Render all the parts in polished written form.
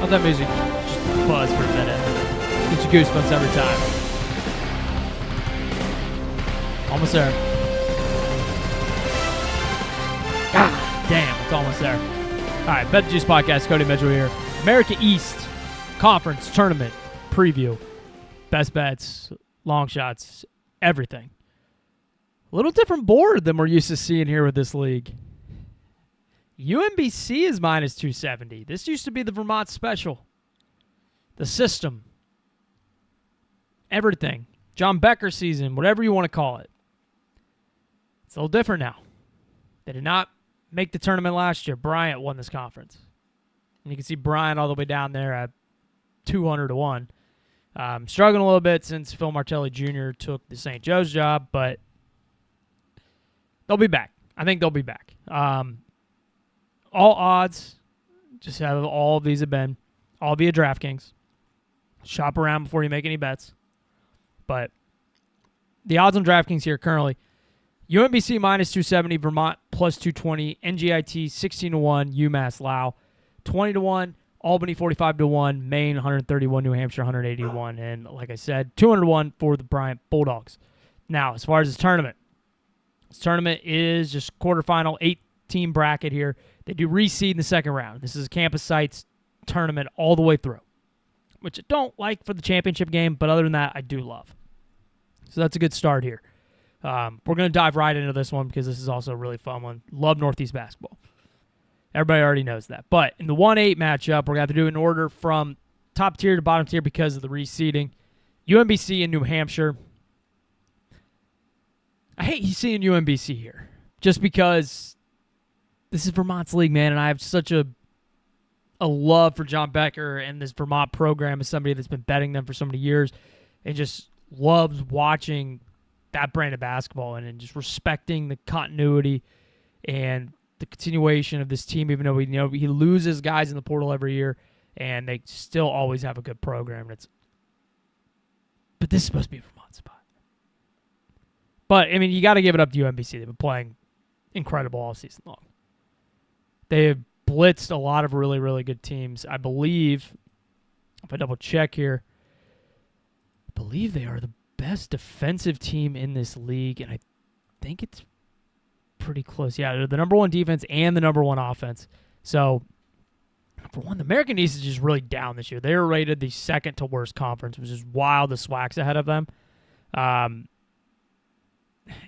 Let that music just buzz for a minute. Get you goosebumps every time. Almost there. God damn, it's almost there. All right, Bet the Juice Podcast, Cody Mitchell here. America East Conference Tournament Preview. Best bets, long shots, everything. A little different board than we're used to seeing here with this league. UMBC is minus 270. This used to be the Vermont Special. The system. Everything. John Becker season, whatever you want to call it. It's a little different now. They did not make the tournament last year. Bryant won this conference. And you can see Bryant all the way down there at 200 to 1. Struggling a little bit since Phil Martelli Jr. took the St. Joe's job, but they'll be back. I think they'll be back. All odds, just have all of these have been, all via DraftKings. Shop around before you make any bets. But the odds on DraftKings here currently, UMBC minus 270, Vermont plus 220, NGIT 16 to 1, UMass Lau 20 to 1, Albany 45 to 1, Maine 131, New Hampshire 181, and like I said, 200 to 1 for the Bryant Bulldogs. Now, as far as this tournament is just quarterfinal, 8-team bracket here. They do reseed in the second round. This is a campus sites tournament all the way through, which I don't like for the championship game, but other than that, I do love. So that's a good start here. We're going to dive right into this one because this is also a really fun one. Love Northeast basketball. Everybody already knows that. But in the 1-8 matchup, we're going to have to do an order from top tier to bottom tier because of the reseeding. UMBC and New Hampshire. I hate seeing UMBC here just because this is Vermont's league, man, and I have such a love for John Becker and this Vermont program as somebody that's been betting them for so many years and just loves watching that brand of basketball and just respecting the continuity and the continuation of this team, even though he loses guys in the portal every year, and they still always have a good program. But this is supposed to be a Vermont spot. But, I mean, you got to give it up to UMBC. They've been playing incredible all season long. They have blitzed a lot of really, really good teams. I believe, if I double check here, I believe they are the best defensive team in this league, and I think it's pretty close. Yeah, they're the number one defense and the number one offense. So, for one, the American East is just really down this year. They were rated the second to worst conference, which is wild. The SWAC's ahead of them.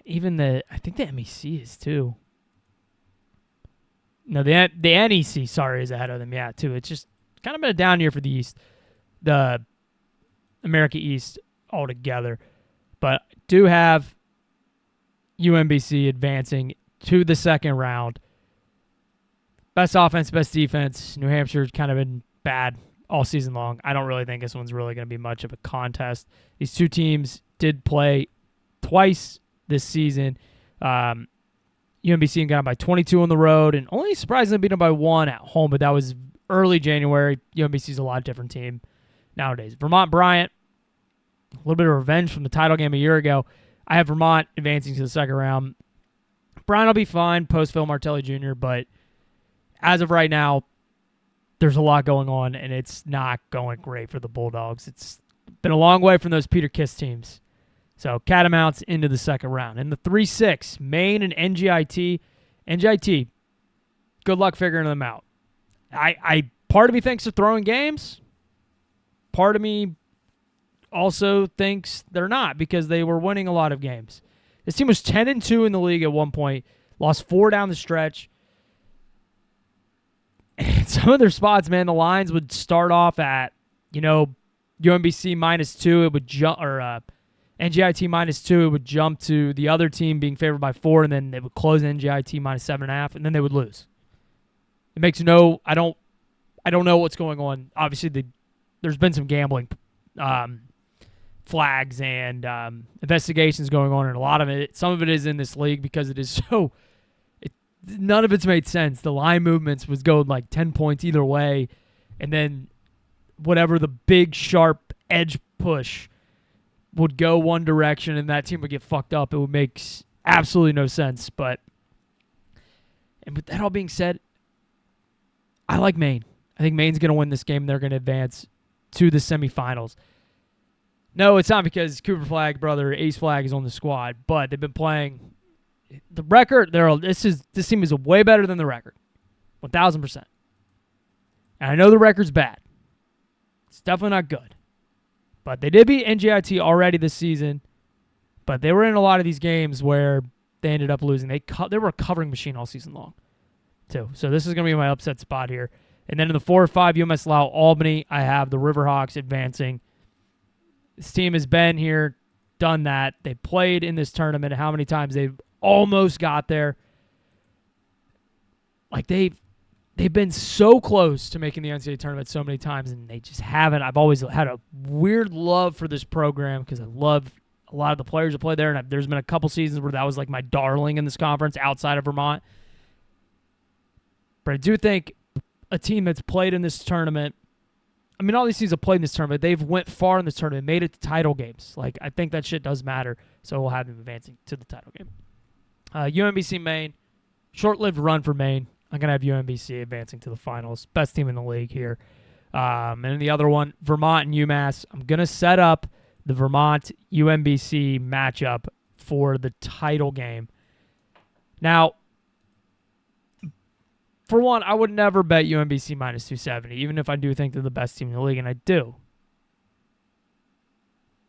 Even I think the MEC is too. No, the NEC, sorry, is ahead of them. Yeah, too. It's just kind of been a down year for the East, the America East altogether. But do have UMBC advancing to the second round. Best offense, best defense. New Hampshire's kind of been bad all season long. I don't really think this one's really going to be much of a contest. These two teams did play twice this season. UMBC got them by 22 on the road and only surprisingly beat them by 1 at home, but that was early January. UMBC's a lot different team nowadays. Vermont Bryant, a little bit of revenge from the title game a year ago. I have Vermont advancing to the second round. Bryant will be fine post Phil Martelli Jr., but as of right now, there's a lot going on, and it's not going great for the Bulldogs. It's been a long way from those Peter Kiss teams. So, Catamounts into the second round. In the 3-6, Maine and NGIT. NGIT, good luck figuring them out. Part of me thinks they're throwing games. Part of me also thinks they're not because they were winning a lot of games. This team was 10-2 in the league at one point, lost 4 down the stretch. And some of their spots, man, the lines would start off at, UMBC -2. It would jump, or NGIT -2. It would jump to the other team being favored by 4, and then they would close NGIT -7.5, and then they would lose. It makes I don't know what's going on. Obviously, there's been some gambling flags and investigations going on, and a lot of it, some of it is in this league because it is so. None of it's made sense. The line movements was going like 10 points either way, and then whatever the big sharp edge push would go one direction, and that team would get fucked up. It would make absolutely no sense. And with that all being said, I like Maine. I think Maine's going to win this game. They're going to advance to the semifinals. No, it's not because Cooper Flag, brother, Ace Flag is on the squad, but they've been playing the record. This team is way better than the record, 1,000%. And I know the record's bad. It's definitely not good. But they did beat NJIT already this season, but they were in a lot of these games where they ended up losing. They were a covering machine all season long, too. So this is going to be my upset spot here. And then in the 4 or 5, UMS Lau Albany, I have the Riverhawks advancing. This team has been here, done that. They played in this tournament. How many times they've almost got there? Like they've been so close to making the NCAA tournament so many times, and they just haven't. I've always had a weird love for this program because I love a lot of the players that play there, and there's been a couple seasons where that was like my darling in this conference outside of Vermont. But I do think a team that's played in this tournament, I mean, all these teams have played in this tournament. They've went far in this tournament, made it to title games. Like, I think that shit does matter, so we'll have them advancing to the title game. UMBC Maine, short-lived run for Maine. I'm going to have UMBC advancing to the finals. Best team in the league here. And in the other one, Vermont and UMass. I'm going to set up the Vermont-UMBC matchup for the title game. Now, for one, I would never bet UMBC minus 270, even if I do think they're the best team in the league, and I do.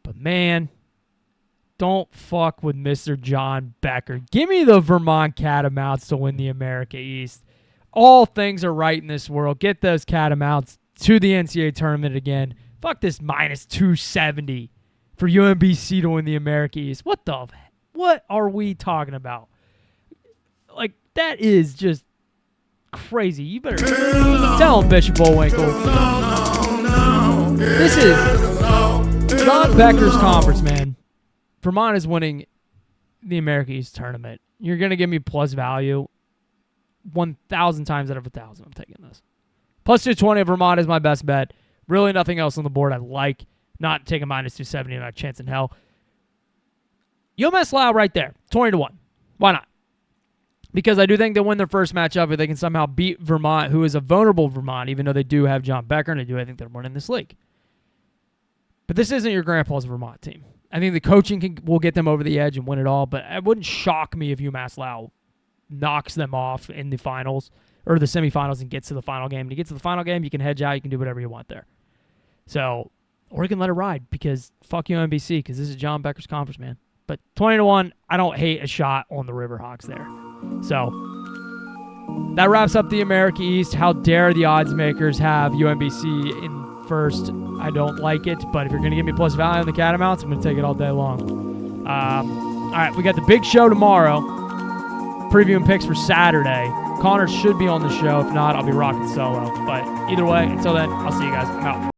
But, man, don't fuck with Mr. John Becker. Give me the Vermont Catamounts to win the America East. All things are right in this world. Get those Catamounts to the NCAA tournament again. Fuck this minus 270 for UMBC to win the America East. What are we talking about? Like, that is just crazy. You better tell him, Bishop Bullwinkle. This is John Becker's conference, man. Vermont is winning the America East tournament. You're going to give me plus value 1,000 times out of 1,000. I'm taking this. Plus 220 Vermont is my best bet. Really nothing else on the board I like. Not taking minus 270, not a chance in hell. UMass Lau right there, 20-1. Why not? Because I do think they'll win their first matchup if they can somehow beat Vermont, who is a vulnerable Vermont, even though they do have John Becker, and I think they're winning this league. But this isn't your grandpa's Vermont team. I think the coaching will get them over the edge and win it all, but it wouldn't shock me if UMass Lau knocks them off in the finals or the semifinals and gets to the final game. To get to the final game, you can hedge out. You can do whatever you want there. So, or you can let it ride because fuck UMBC because this is John Becker's conference, man. But 20-1, I don't hate a shot on the Riverhawks there. So, that wraps up the America East. How dare the odds makers have UMBC in first? I don't like it, but if you're going to give me plus value on the Catamounts, I'm going to take it all day long. All right, we got the big show tomorrow. Previewing picks for Saturday. Connor should be on the show. If not, I'll be rocking solo. But either way, until then, I'll see you guys. I'm out.